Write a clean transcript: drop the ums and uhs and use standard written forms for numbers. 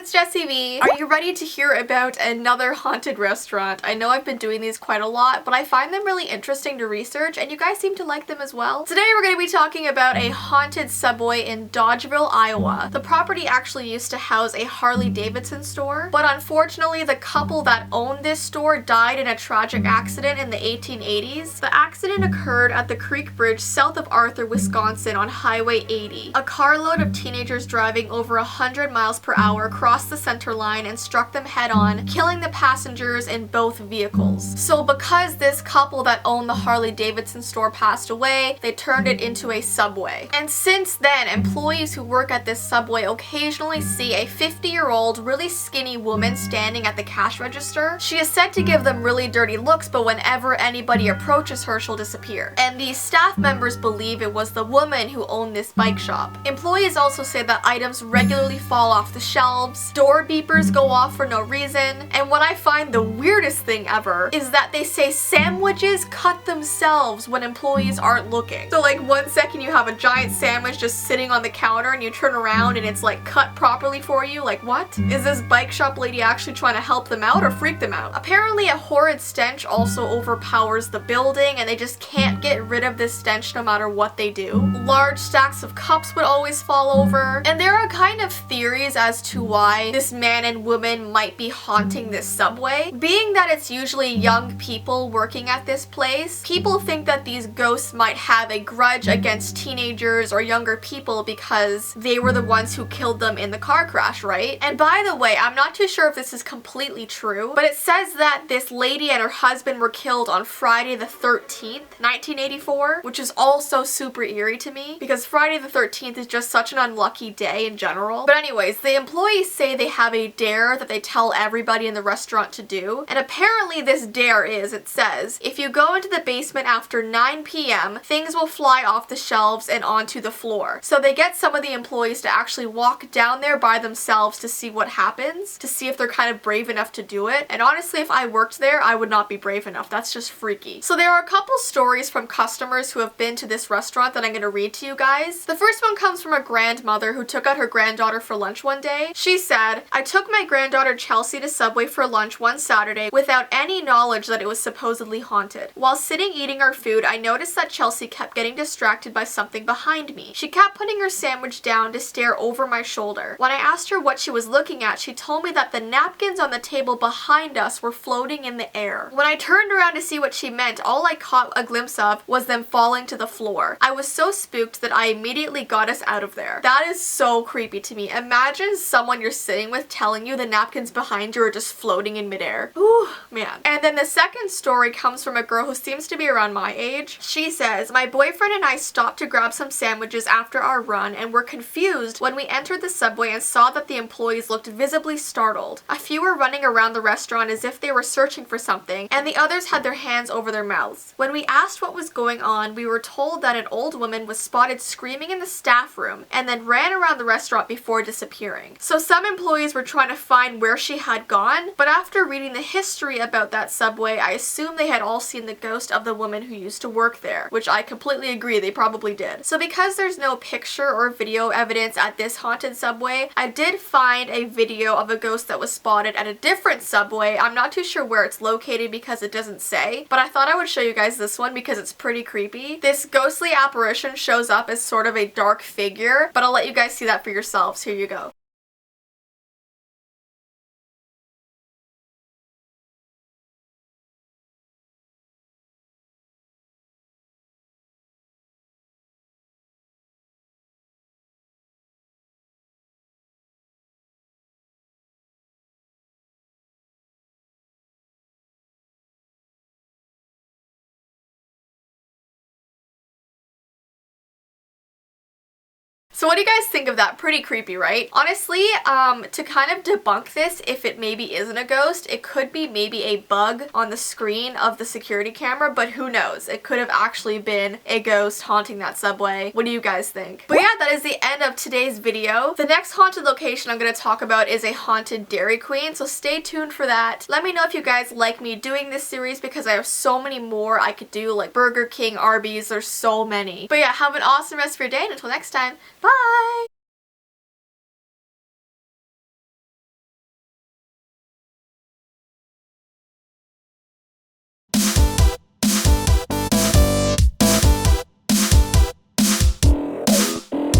it's Jessie V. Are you ready to hear about another haunted restaurant? I know I've been doing these quite a lot, but I find them really interesting to research and you guys seem to like them as well. Today we're going to be talking about a haunted Subway in Dodgeville, Iowa. The property actually used to house a Harley-Davidson store, but unfortunately the couple that owned this store died in a tragic accident in the 1880s. The accident occurred at the Creek Bridge south of Arthur, Wisconsin on Highway 80. A carload of teenagers driving over 100 miles per hour crossed the center line and struck them head-on, killing the passengers in both vehicles. So because this couple that owned the Harley-Davidson store passed away, they turned it into a Subway. And since then, employees who work at this Subway occasionally see a 50-year-old, really skinny woman standing at the cash register. She is said to give them really dirty looks, but whenever anybody approaches her, she'll disappear. And the staff members believe it was the woman who owned this bike shop. Employees also say that items regularly fall off the shelves, door beepers go off for no reason, and what I find the weirdest thing ever is that they say sandwiches cut themselves when employees aren't looking. So like 1 second you have a giant sandwich just sitting on the counter and you turn around and it's like cut properly for you. Like what? Is this bike shop lady actually trying to help them out or freak them out? Apparently a horrid stench also overpowers the building and they just can't get rid of this stench no matter what they do. Large stacks of cups would always fall over, and there are kind of theories as to why this man and woman might be haunting this Subway. Being that it's usually young people working at this place, people think that these ghosts might have a grudge against teenagers or younger people because they were the ones who killed them in the car crash, right? And by the way, I'm not too sure if this is completely true, but it says that this lady and her husband were killed on Friday the 13th, 1984, which is also super eerie to me because Friday the 13th is just such an unlucky day in general. But anyways, the employees say they have a dare that they tell everybody in the restaurant to do, and apparently this dare is, it says, if you go into the basement after 9 p.m., things will fly off the shelves and onto the floor. So they get some of the employees to actually walk down there by themselves to see what happens, to see if they're kind of brave enough to do it. And honestly, if I worked there, I would not be brave enough. That's just freaky. So there are a couple stories from customers who have been to this restaurant that I'm going to read to you guys. The first one comes from a grandmother who took out her granddaughter for lunch one day. She said, I took my granddaughter Chelsea to Subway for lunch one Saturday without any knowledge that it was supposedly haunted. While sitting eating our food, I noticed that Chelsea kept getting distracted by something behind me. She kept putting her sandwich down to stare over my shoulder. When I asked her what she was looking at, she told me that the napkins on the table behind us were floating in the air. When I turned around to see what she meant, all I caught a glimpse of was them falling to the floor. I was so spooked that I immediately got us out of there. That is so creepy to me. Imagine someone you're sitting with telling you the napkins behind you are just floating in midair. Ooh, man. And then the second story comes from a girl who seems to be around my age. She says, my boyfriend and I stopped to grab some sandwiches after our run and were confused when we entered the Subway and saw that the employees looked visibly startled. A few were running around the restaurant as if they were searching for something, and the others had their hands over their mouths. When we asked what was going on, we were told that an old woman was spotted screaming in the staff room and then ran around the restaurant before disappearing. So some employees were trying to find where she had gone, but after reading the history about that Subway, I assume they had all seen the ghost of the woman who used to work there, which I completely agree, they probably did. So because there's no picture or video evidence at this haunted Subway, I did find a video of a ghost that was spotted at a different Subway. I'm not too sure where it's located because it doesn't say, but I thought I would show you guys this one because it's pretty creepy. This ghostly apparition shows up as sort of a dark figure, but I'll let you guys see that for yourselves. Here you go. So what do you guys think of that? Pretty creepy, right? Honestly, to kind of debunk this, if it maybe isn't a ghost, it could be maybe a bug on the screen of the security camera, but who knows? It could have actually been a ghost haunting that Subway. What do you guys think? But yeah, that is the end of today's video. The next haunted location I'm going to talk about is a haunted Dairy Queen, so stay tuned for that. Let me know if you guys like me doing this series because I have so many more I could do, like Burger King, Arby's, there's so many. But yeah, have an awesome rest of your day and until next time, bye!